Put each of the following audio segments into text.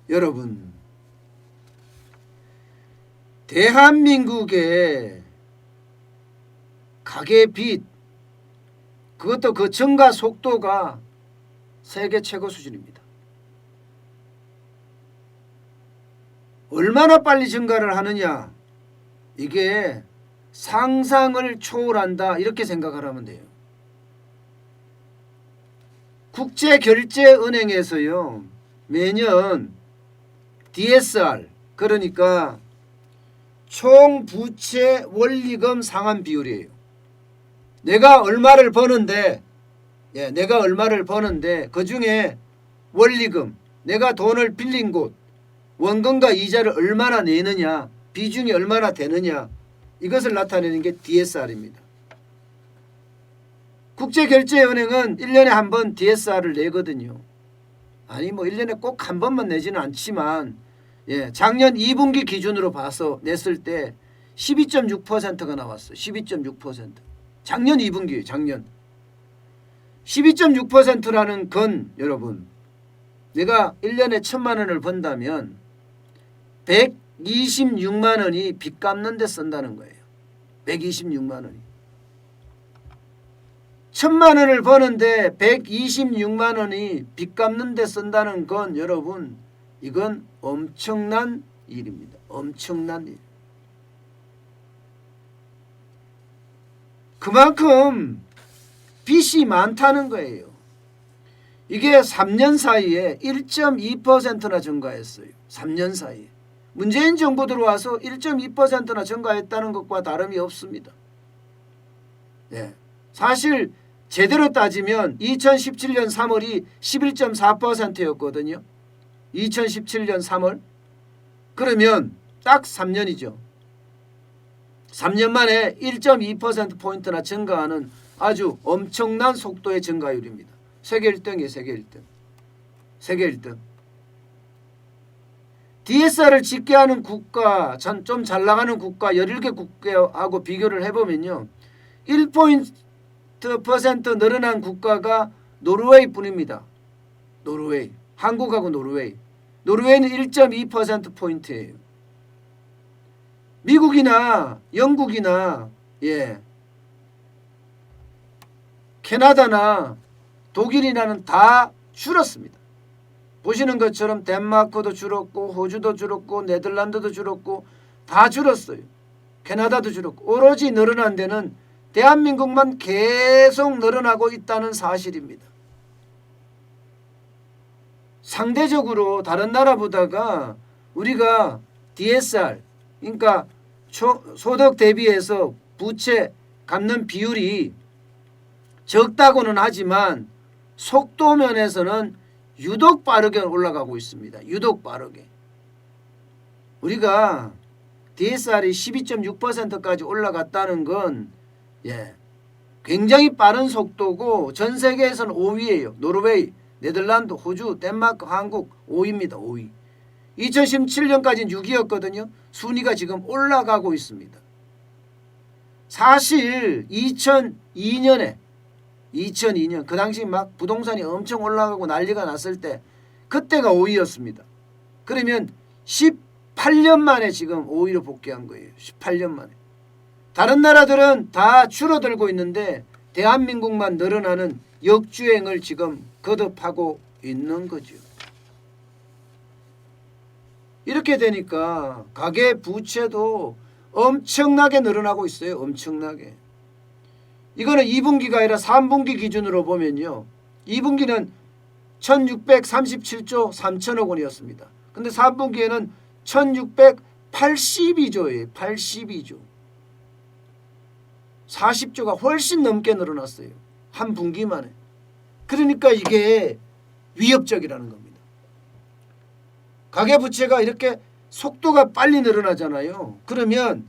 여러분, 대한민국의 가계빚, 그것도 그 증가 속도가 세계 최고 수준입니다. 얼마나 빨리 증가를 하느냐, 이게 상상을 초월한다, 이렇게 생각하면 돼요. 국제결제은행에서요, 매년 DSR, 그러니까 총부채 원리금 상환 비율이에요. 내가 얼마를 버는데 그 중에 원리금, 내가 돈을 빌린 곳, 원금과 이자를 얼마나 내느냐, 비중이 얼마나 되느냐, 이것을 나타내는 게 DSR입니다. 국제결제은행은 1년에 한 번 DSR을 내거든요. 아니 1년에 꼭 한 번만 내지는 않지만, 작년 2분기 기준으로 봐서 냈을 때 12.6%가 나왔어요. 12.6%. 작년 2분기, 작년. 12.6%라는 건 여러분, 내가 1년에 1,000만 원을 번다면 126만 원이 빚 갚는 데 쓴다는 거예요. 126만 원이. 1,000만 원을 버는데 126만 원이 빚 갚는 데 쓴다는 건 여러분, 이건 엄청난 일입니다. 엄청난 일. 그만큼 빚이 많다는 거예요. 이게 3년 사이에 1.2%나 증가했어요. 3년 사이에. 문재인 정부 들어와서 1.2%나 증가했다는 것과 다름이 없습니다. 사실 제대로 따지면 2017년 3월이 11.4%였거든요. 2017년 3월. 그러면 딱 3년이죠. 3년 만에 1.2%포인트나 증가하는 아주 엄청난 속도의 증가율입니다. 세계 1등이에요. 세계 1등. 세계 1등. DSR을 짓게 하는 국가, 좀 잘 나가는 국가 17개 국가하고 비교를 해보면요, 1% 늘어난 국가가 노르웨이뿐입니다. 노르웨이. 한국하고 노르웨이. 노르웨이는 1.2%포인트예요. 미국이나 영국이나 캐나다나 독일이나는 다 줄었습니다. 보시는 것처럼 덴마크도 줄었고, 호주도 줄었고, 네덜란드도 줄었고, 다 줄었어요. 캐나다도 줄었고. 오로지 늘어난 데는 대한민국만 계속 늘어나고 있다는 사실입니다. 상대적으로 다른 나라보다가 우리가 DSR, 그러니까 소득 대비해서 부채 갚는 비율이 적다고는 하지만 속도 면에서는 유독 빠르게 올라가고 있습니다. 유독 빠르게. 우리가 DSR이 12.6%까지 올라갔다는 건 굉장히 빠른 속도고, 전 세계에서는 5위예요. 노르웨이, 네덜란드, 호주, 덴마크, 한국 5위입니다. 5위. 2017년까지는 6위였거든요. 순위가 지금 올라가고 있습니다. 사실 2002년 그 당시 막 부동산이 엄청 올라가고 난리가 났을 때 그때가 5위였습니다. 그러면 18년 만에 지금 5위로 복귀한 거예요. 18년 만에. 다른 나라들은 다 줄어들고 있는데 대한민국만 늘어나는 역주행을 지금 거듭하고 있는 거죠. 이렇게 되니까 가계 부채도 엄청나게 늘어나고 있어요. 엄청나게. 이거는 2분기가 아니라 3분기 기준으로 보면요, 2분기는 1637조 3천억 원이었습니다. 근데 3분기에는 1682조예요. 82조. 40조가 훨씬 넘게 늘어났어요. 한 분기 만에. 그러니까 이게 위협적이라는 겁니다. 가계부채가 이렇게 속도가 빨리 늘어나잖아요. 그러면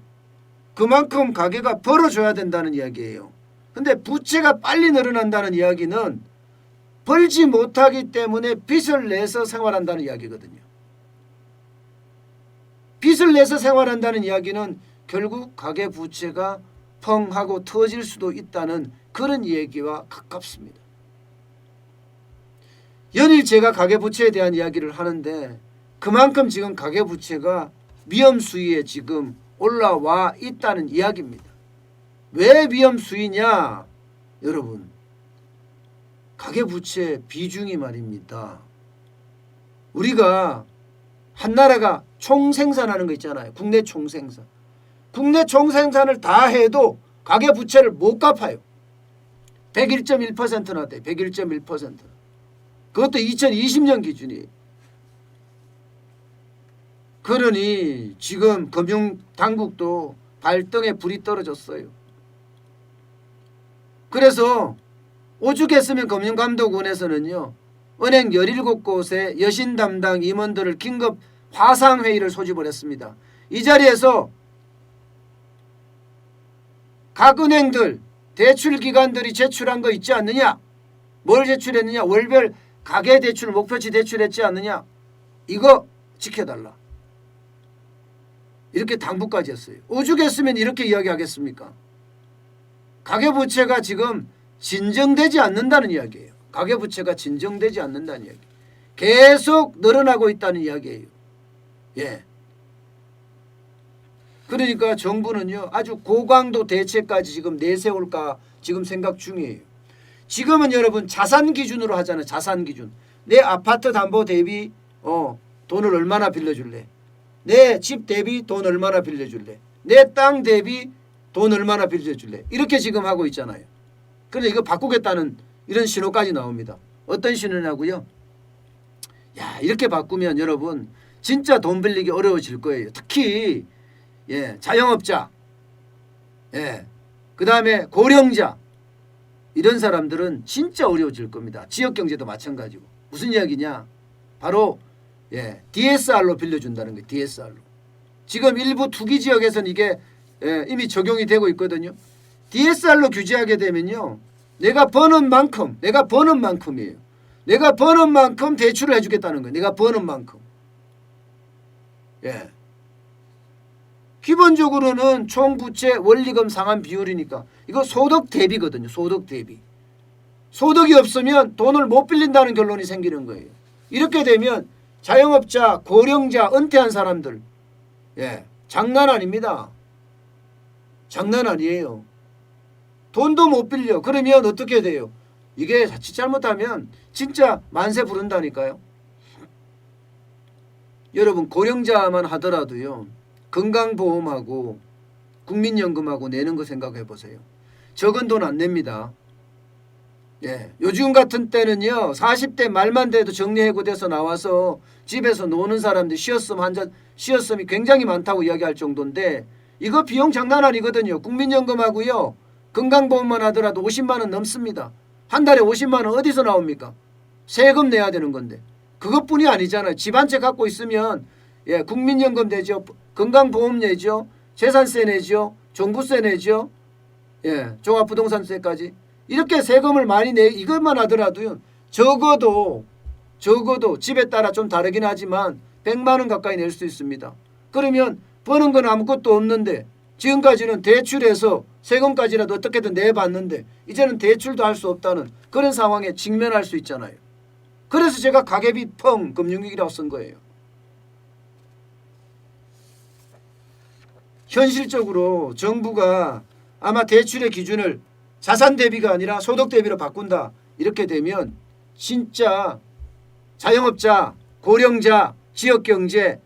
그만큼 가계가 벌어줘야 된다는 이야기예요. 근데 부채가 빨리 늘어난다는 이야기는 벌지 못하기 때문에 빚을 내서 생활한다는 이야기거든요. 빚을 내서 생활한다는 이야기는 결국 가계부채가 펑 하고 터질 수도 있다는 그런 얘기와 가깝습니다. 연일 제가 가계부채에 대한 이야기를 하는데 그만큼 지금 가계부채가 위험 수위에 지금 올라와 있다는 이야기입니다. 왜 위험 수위냐? 여러분, 가계부채 비중이 말입니다. 우리가 한 나라가 총생산하는 거 있잖아요. 국내 총생산. 국내 총생산을 다 해도 가계부채를 못 갚아요. 101.1%나 돼. 101.1%. 그것도 2020년 기준이에요. 그러니 지금 금융당국도 발등에 불이 떨어졌어요. 그래서 오죽했으면 금융감독원에서는요, 은행 17곳에 여신 담당 임원들을 긴급 화상회의를 소집을 했습니다. 이 자리에서 각 은행들, 대출기관들이 제출한 거 있지 않느냐? 뭘 제출했느냐? 월별 가계대출 목표치 대출했지 않느냐? 이거 지켜달라. 이렇게 당부까지 했어요. 오죽했으면 이렇게 이야기하겠습니까? 가계부채가 지금 진정되지 않는다는 이야기예요. 가계부채가 진정되지 않는다는 이야기. 계속 늘어나고 있다는 이야기예요. 예. 그러니까 정부는요, 아주 고강도 대책까지 지금 내세울까 지금 생각 중이에요. 지금은 여러분 자산 기준으로 하잖아요. 자산 기준. 내 아파트 담보 대비 돈을 얼마나 빌려줄래? 내 집 대비 돈 얼마나 빌려줄래? 내 땅 대비 돈 얼마나 빌려줄래? 이렇게 지금 하고 있잖아요. 그런데 이거 바꾸겠다는 이런 신호까지 나옵니다. 어떤 신호냐고요? 야, 이렇게 바꾸면 여러분 진짜 돈 빌리기 어려워질 거예요. 특히 자영업자, 그 다음에 고령자, 이런 사람들은 진짜 어려워질 겁니다. 지역경제도 마찬가지고. 무슨 이야기냐? 바로 DSR로 빌려준다는 거예요. DSR로. 지금 일부 투기 지역에서는 이게 이미 적용이 되고 있거든요. DSR로 규제하게 되면요, 내가 버는 만큼이에요. 내가 버는 만큼 대출을 해주겠다는 거예요. 내가 버는 만큼. 기본적으로는 총부채 원리금 상환 비율이니까 이거 소득 대비거든요. 소득 대비. 소득이 없으면 돈을 못 빌린다는 결론이 생기는 거예요. 이렇게 되면 자영업자, 고령자, 은퇴한 사람들, 장난 아닙니다. 장난 아니에요. 돈도 못 빌려. 그러면 어떻게 돼요? 이게 자칫 잘못하면 진짜 만세 부른다니까요. 여러분, 고령자만 하더라도요, 건강보험하고 국민연금하고 내는 거 생각해 보세요. 적은 돈 안 냅니다. 요즘 같은 때는요, 40대 말만 돼도 정리해고돼서 나와서 집에서 노는 사람들 쉬었음이 굉장히 많다고 이야기할 정도인데, 이거 비용 장난 아니거든요. 국민연금하고요, 건강보험만 하더라도 50만 원 넘습니다. 한 달에 50만 원 어디서 나옵니까? 세금 내야 되는 건데. 그것뿐이 아니잖아요. 집 한 채 갖고 있으면 국민연금 내죠, 건강보험 내죠, 재산세 내죠, 종부세 내죠, 종합부동산세까지. 이렇게 세금을 많이 이것만 하더라도요, 적어도 집에 따라 좀 다르긴 하지만 100만 원 가까이 낼 수 있습니다. 그러면 버는 건 아무것도 없는데, 지금까지는 대출해서 세금까지라도 어떻게든 내봤는데 이제는 대출도 할 수 없다는 그런 상황에 직면할 수 있잖아요. 그래서 제가 가계비 펑 금융위기라고 쓴 거예요. 현실적으로 정부가 아마 대출의 기준을 자산 대비가 아니라 소득 대비로 바꾼다. 이렇게 되면 진짜 자영업자, 고령자, 지역경제,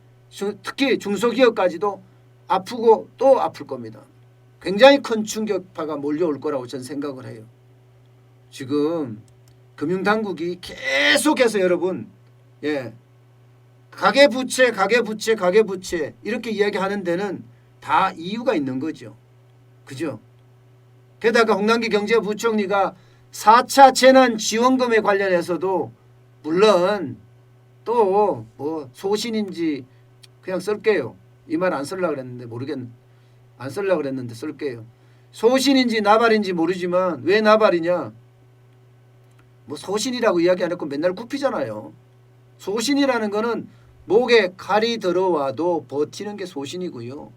특히 중소기업까지도 아프고 또 아플 겁니다. 굉장히 큰 충격파가 몰려올 거라고 저는 생각을 해요. 지금 금융당국이 계속해서 여러분 가계부채 이렇게 이야기하는 데는 다 이유가 있는 거죠. 그죠? 게다가 홍남기 경제부총리가 4차 재난지원금에 관련해서도 물론 또 뭐 소신인지 그냥 쓸게요. 이 말 안 쓰려고 그랬는데 안 쓰려고 그랬는데 쓸게요. 소신인지 나발인지 모르지만 왜 나발이냐? 뭐 소신이라고 이야기 안 했고 맨날 굽히잖아요. 소신이라는 거는 목에 칼이 들어와도 버티는 게 소신이고요.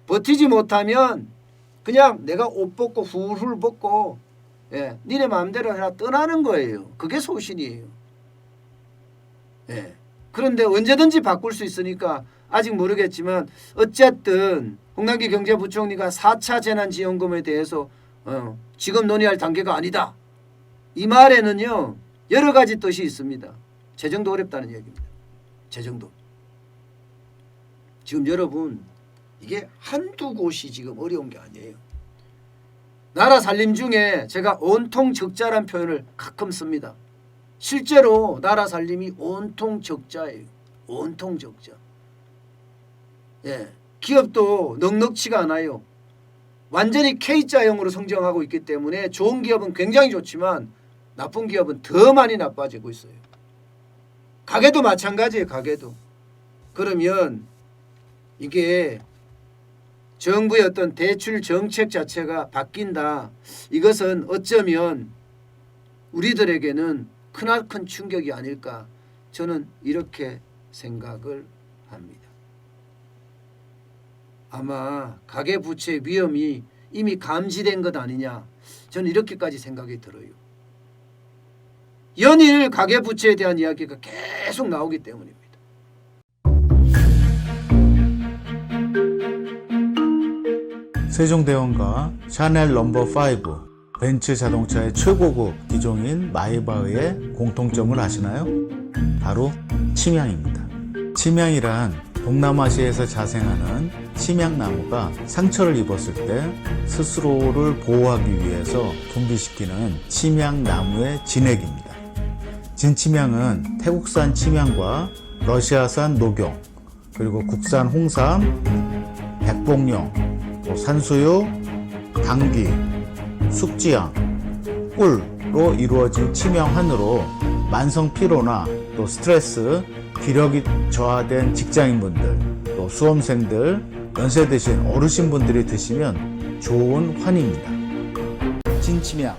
버티지 못하면 그냥 내가 옷 벗고 훌훌 벗고 니네 마음대로 해라 떠나는 거예요. 그게 소신이에요. 그런데 언제든지 바꿀 수 있으니까 아직 모르겠지만 어쨌든 홍남기 경제부총리가 4차 재난지원금에 대해서 지금 논의할 단계가 아니다. 이 말에는요 여러 가지 뜻이 있습니다. 재정도 어렵다는 얘기입니다. 재정도. 지금 여러분 이게 한두 곳이 지금 어려운 게 아니에요. 나라 살림 중에 제가 온통 적자란 표현을 가끔 씁니다. 실제로 나라 살림이 온통 적자예요. 온통 적자. 기업도 넉넉치가 않아요. 완전히 K자형으로 성장하고 있기 때문에 좋은 기업은 굉장히 좋지만 나쁜 기업은 더 많이 나빠지고 있어요. 가게도 마찬가지예요. 가게도. 그러면 이게 정부의 어떤 대출 정책 자체가 바뀐다. 이것은 어쩌면 우리들에게는 크나큰 충격이 아닐까. 저는 이렇게 생각을 합니다. 아마 가계부채 위험이 이미 감지된 것 아니냐. 저는 이렇게까지 생각이 들어요. 연일 가계부채에 대한 이야기가 계속 나오기 때문입니다. 세종대왕과 샤넬 넘버5 벤츠 자동차의 최고급 기종인 마이바흐의 공통점을 아시나요? 바로 침향입니다. 침향이란 동남아시아에서 자생하는 침향나무가 상처를 입었을 때 스스로를 보호하기 위해서 분비시키는 침향나무의 진액입니다. 진침향은 태국산 침향과 러시아산 녹용, 그리고 국산 홍삼, 백봉령, 산수유, 당귀, 숙지향, 꿀로 이루어진 침향환으로 만성 피로나 또 스트레스, 기력이 저하된 직장인분들, 또 수험생들, 연세 드신 어르신분들이 드시면 좋은 환입니다. 진침향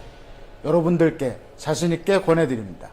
여러분들께 자신있게 권해드립니다.